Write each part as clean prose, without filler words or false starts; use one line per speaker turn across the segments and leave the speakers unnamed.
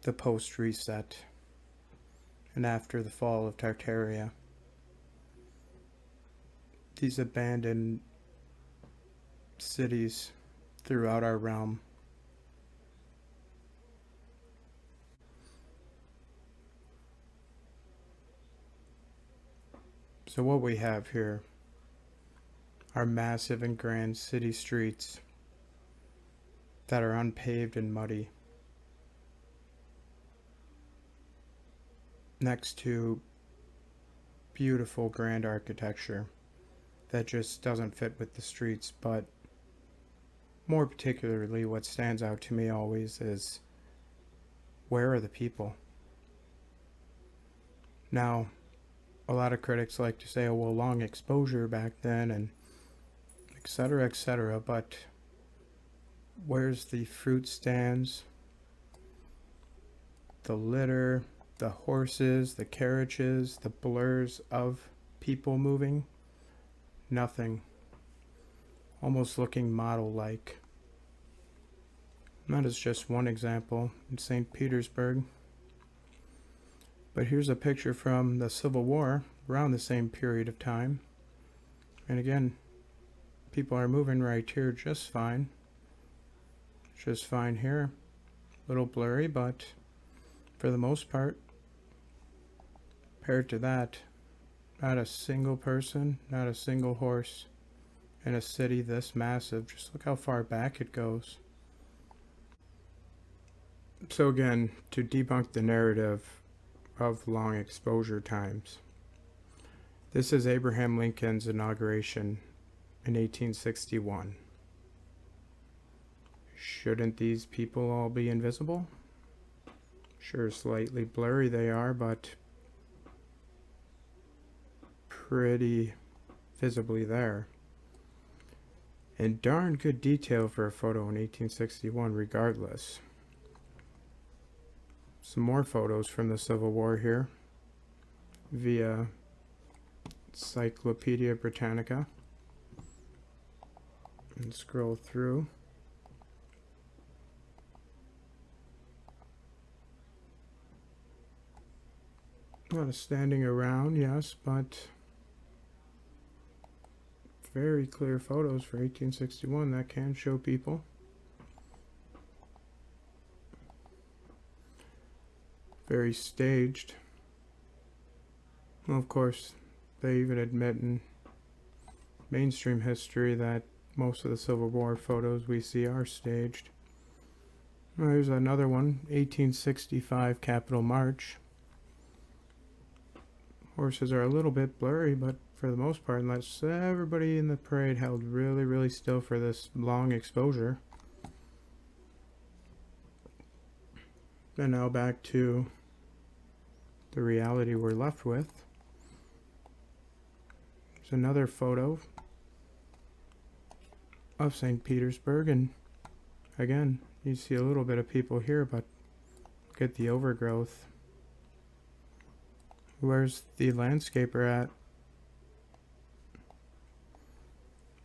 the post-reset and after the fall of Tartaria. These abandoned cities throughout our realm. So what we have here are massive and grand city streets that are unpaved and muddy, next to beautiful grand architecture that just doesn't fit with the streets. But more particularly, what stands out to me always is, where are the people? Now, a lot of critics like to say, oh, well, long exposure back then and etc., but where's the fruit stands, the litter, the horses, the carriages, the blurs of people moving? Nothing. Almost looking model-like. That is just one example in St. Petersburg. But here's a picture from the Civil War, around the same period of time. And again, people are moving right here just fine. Just fine here. A little blurry, but for the most part, compared to that, not a single person, not a single horse in a city this massive. Just look how far back it goes. So again, to debunk the narrative of long exposure times, this is Abraham Lincoln's inauguration in 1861. Shouldn't these people all be invisible? Sure, slightly blurry they are, but pretty visibly there. And darn good detail for a photo in 1861 regardless. Some more photos from the Civil War here via Encyclopedia Britannica. And scroll through. A lot of standing around, yes, but very clear photos for 1861 that can show people. Very staged. Well, of course, they even admit in mainstream history that most of the Civil War photos we see are staged. Well, here's another one, 1865 Capitol March. Horses are a little bit blurry, but for the most part, unless everybody in the parade held really, really still for this long exposure. And now back to the reality we're left with. There's another photo of St. Petersburg, and again, you see a little bit of people here, but look at the overgrowth. Where's the landscaper at?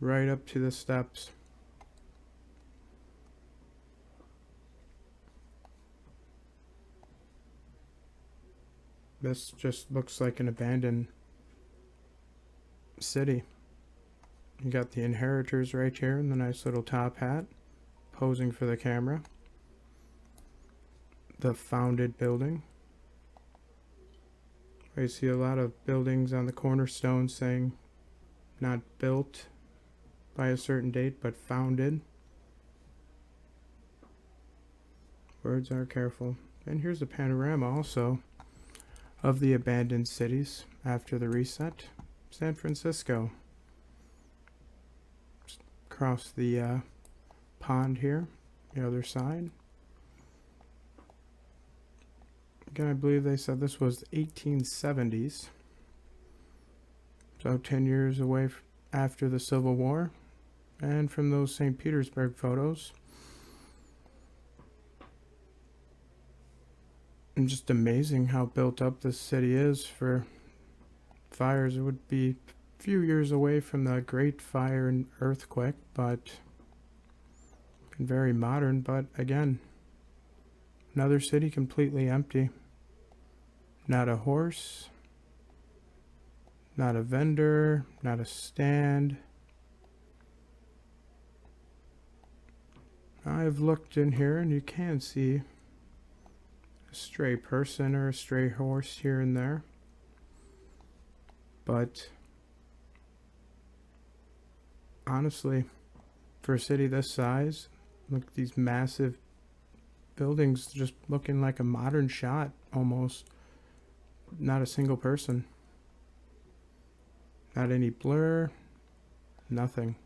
Right up to the steps. This just looks like an abandoned city. You got the inheritors right here in the nice little top hat, posing for the camera. The founded building. I see a lot of buildings on the cornerstone saying not built by a certain date, but founded. Words are careful. And here's a panorama also of the abandoned cities after the reset. San Francisco. Just across the pond here, the other side. Again, I believe they said this was 1870s. So 10 years away after the Civil War. And from those St. Petersburg photos, and just amazing how built up this city is for fires. It would be a few years away from the Great Fire and earthquake, but very modern. But again, Another city completely empty. Not a horse, not a vendor, not a stand. I've looked in here and you can see a stray person or a stray horse here and there. But honestly, for a city this size, look at these massive buildings just looking like a modern shot almost. Not a single person. Not any blur. Nothing.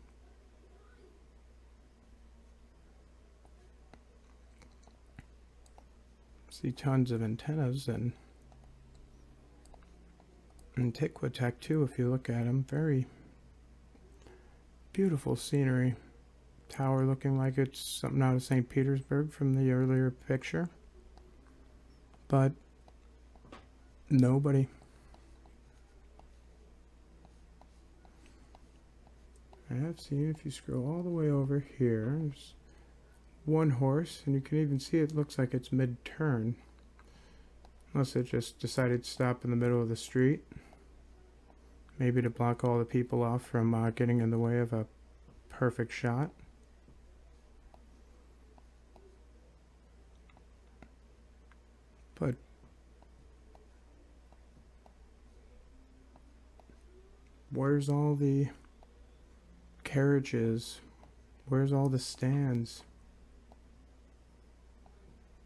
See tons of antennas and Antiquitech too if you look at them. Very beautiful scenery. Tower looking like it's something out of St. Petersburg from the earlier picture. But nobody. I have seen, if you scroll all the way over here, there's one horse, and you can even see it looks like it's mid-turn. Unless it just decided to stop in the middle of the street. Maybe to block all the people off from getting in the way of a perfect shot. But where's all the carriages? Where's all the stands?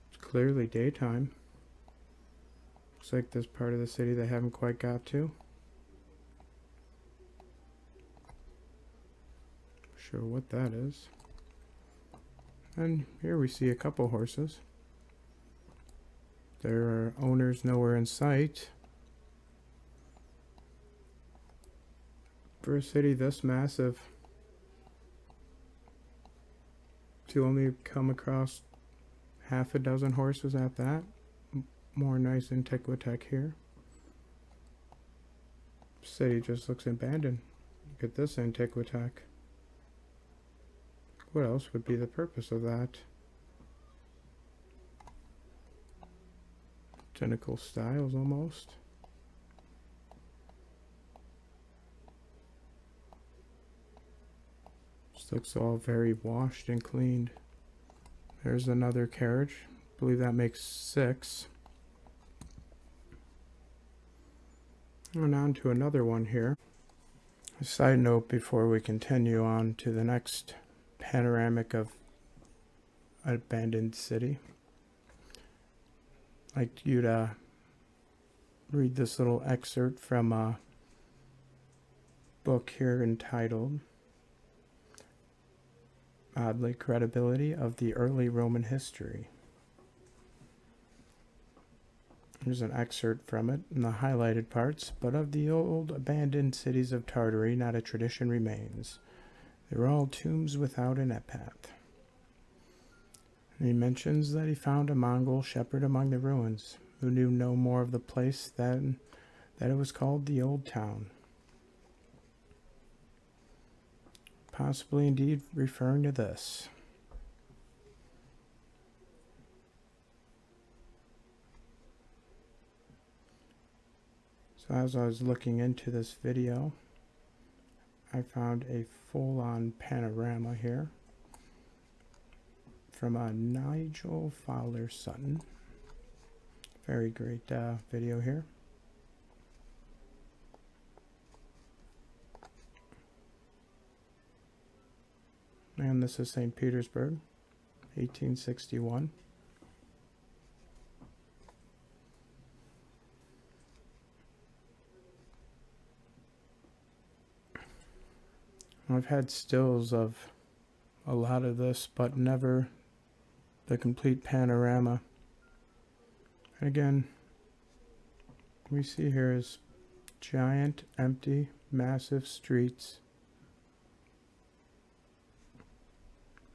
It's clearly daytime. Looks like this part of the city they haven't quite got to. Not sure what that is. And here we see a couple horses. There are owners nowhere in sight. For a city this massive, to only come across half a dozen horses at that. More nice Antiquitech here. City just looks abandoned. Look at this Antiquitech. What else would be the purpose of that? Identical styles almost. This looks all very washed and cleaned. There's another carriage. I believe that makes 6. And on to another one here. A side note before we continue on to the next panoramic of an abandoned city. I'd like you to read this little excerpt from a book here entitled Oddly Credibility of the Early Roman History. Here's an excerpt from it in the highlighted parts. But of the old abandoned cities of Tartary, not a tradition remains. They were all tombs without an epitaph. And he mentions that he found a Mongol shepherd among the ruins, who knew no more of the place than that it was called the Old Town. Possibly indeed referring to this. So as I was looking into this video, I found a full-on panorama here from Nigel Fowler Sutton. Very great video here. And this is St. Petersburg, 1861. I've had stills of a lot of this, but never the complete panorama. And again, we see here is giant, empty, massive streets.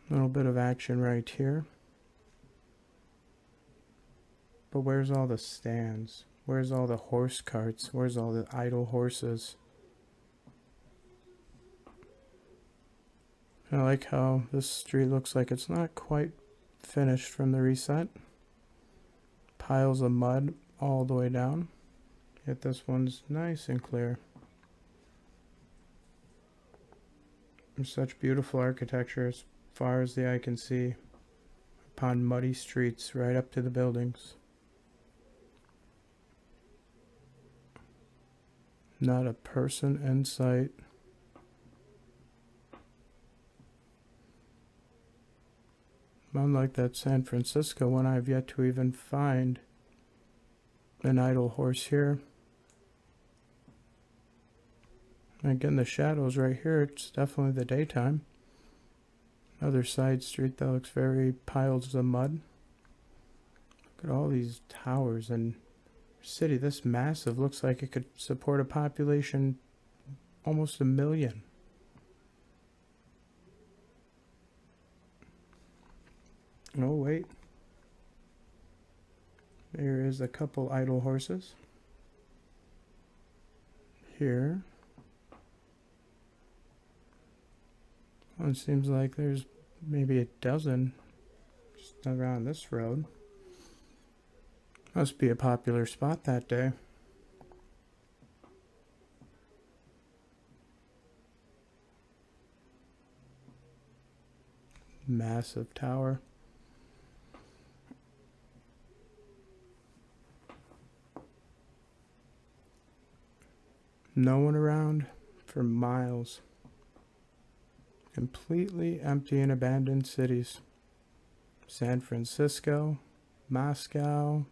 A little bit of action right here. But where's all the stands? Where's all the horse carts? Where's all the idle horses? I like how this street looks like it's not quite finished from the reset. piles of mud all the way down. Yet this one's nice and clear. There's such beautiful architecture as far as the eye can see upon muddy streets right up to the buildings. Not a person in sight. Unlike that San Francisco one, I've yet to even find an idle horse here. Again, the shadows right here, it's definitely the daytime. Another side street that looks very piles of mud. Look at all these towers and city this massive. Looks like it could support a population almost 1 million. Oh wait, there is a couple idle horses here. Well, it seems like there's maybe a dozen just around this road. Must be a popular spot that day. Massive tower. No one around for miles. Completely empty and abandoned cities. San Francisco, Moscow,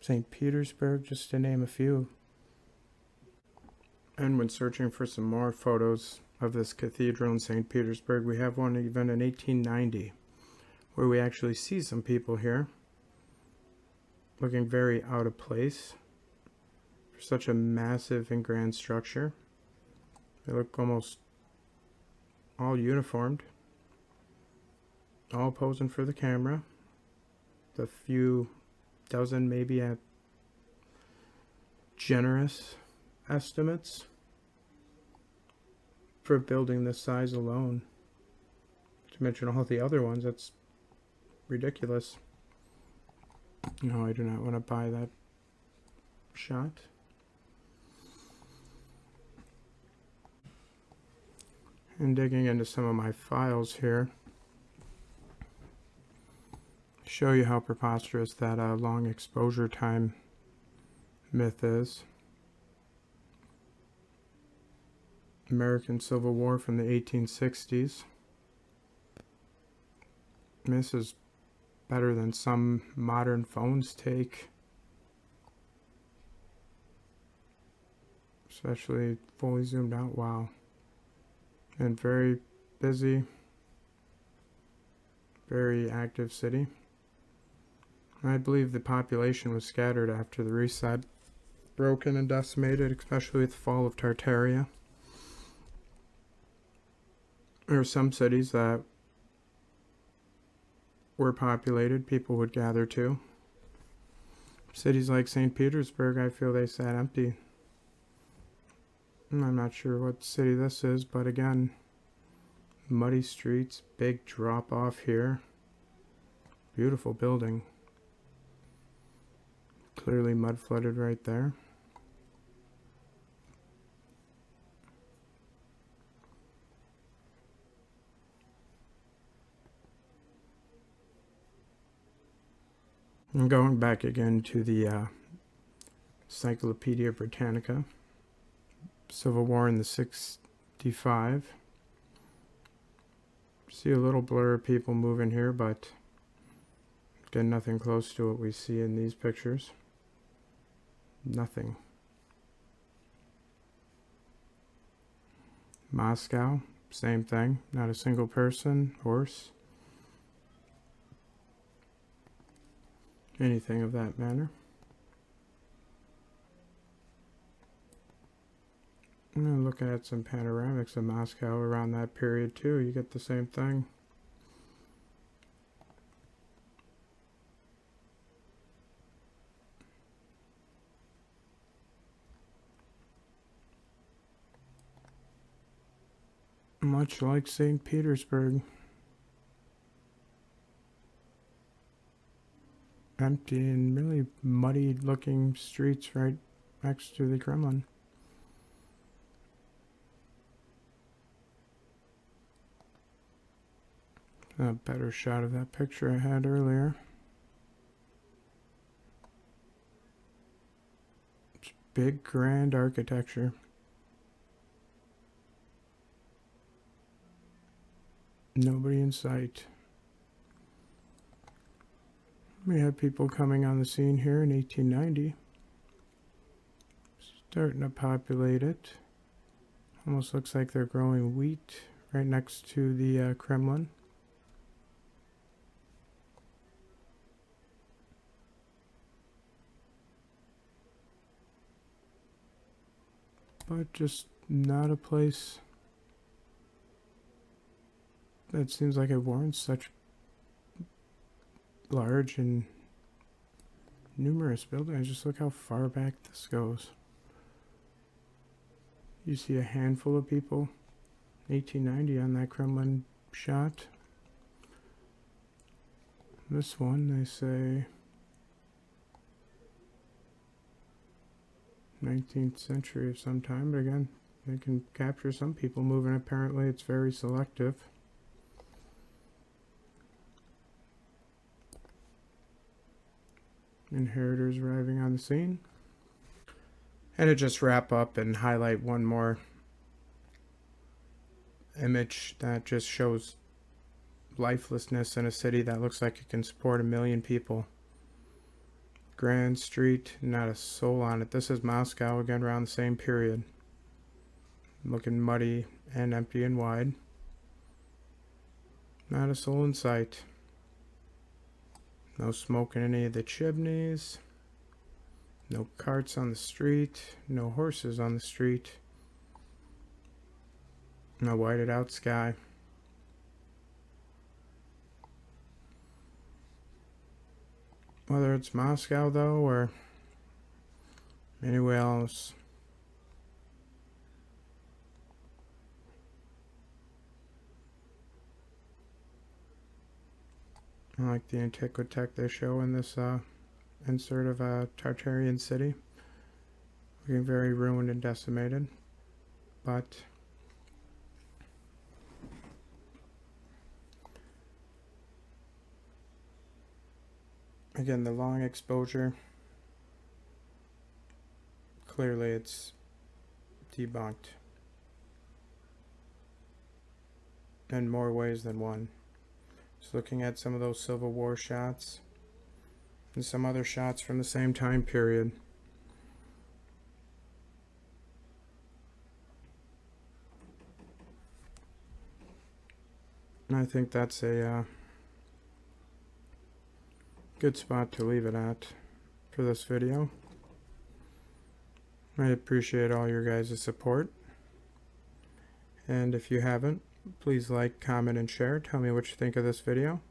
St. Petersburg, just to name a few. And when searching for some more photos of this cathedral in St. Petersburg, we have one even in 1890, where we actually see some people here looking very out of place for such a massive and grand structure. They look almost all uniformed, all posing for the camera. The few dozen, maybe at generous estimates for building this size alone. To mention all the other ones, that's ridiculous. No, I do not want to buy that shot. And digging into some of my files here, show you how preposterous that long exposure time myth is. American Civil War from the 1860s. This is better than some modern phones take. Especially fully zoomed out, wow. And very busy, very active city. I believe the population was scattered after the reset, broken and decimated, especially with the fall of Tartaria. There are some cities that were populated, people would gather to. Cities like St. Petersburg, I feel they sat empty. I'm not sure what city this is, but again, muddy streets, big drop off here. Beautiful building. Clearly mud flooded right there. And going back again to the Encyclopedia Britannica, Civil War in the 65. See a little blur of people moving here, but again, nothing close to what we see in these pictures. Nothing. Moscow, same thing. Not a single person, horse, anything of that manner. And looking at some panoramics of Moscow around that period too, you get the same thing. Much like St. Petersburg. empty and really muddy looking streets right next to the Kremlin. A better shot of that picture I had earlier. It's big, grand architecture. Nobody in sight. We have people coming on the scene here in 1890. Starting to populate it. Almost looks like they're growing wheat right next to the Kremlin. But just not a place that seems like it warrants such large and numerous buildings. Just look how far back this goes. You see a handful of people, 1890 on that Kremlin shot. This one, they say 19th century of some time, but again, they can capture some people moving. Apparently, it's very selective. Inheritors arriving on the scene. And to just wrap up and highlight one more image that just shows lifelessness in a city that looks like it can support 1 million people. Grand Street, not a soul on it. This is Moscow, again around the same period. Looking muddy and empty and wide. Not a soul in sight. No smoke in any of the chimneys. No carts on the street. No horses on the street. No whited out sky. Whether it's Moscow, though, or anywhere else, I like the Antiquitech they show in this insert of a Tartarian city. Looking very ruined and decimated, but again, the long exposure, clearly it's debunked in more ways than one. Just looking at some of those Civil War shots and some other shots from the same time period. And I think that's a good spot to leave it at for this video. I appreciate all your guys' support. And if you haven't, please like, comment, and share. Tell me what you think of this video.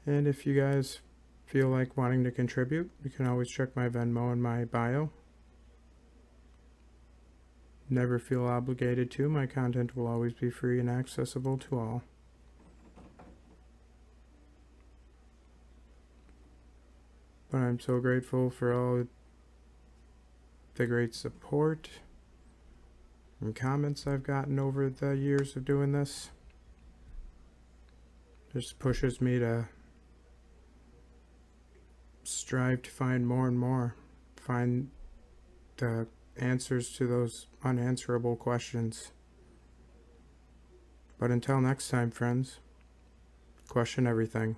And if you guys feel like wanting to contribute, you can always check my Venmo in my bio. Never feel obligated to. My content will always be free and accessible to all. But I'm so grateful for all the great support and comments I've gotten over the years of doing this. Just pushes me to strive to find more and more. Find the answers to those unanswerable questions. But until next time, friends, question everything.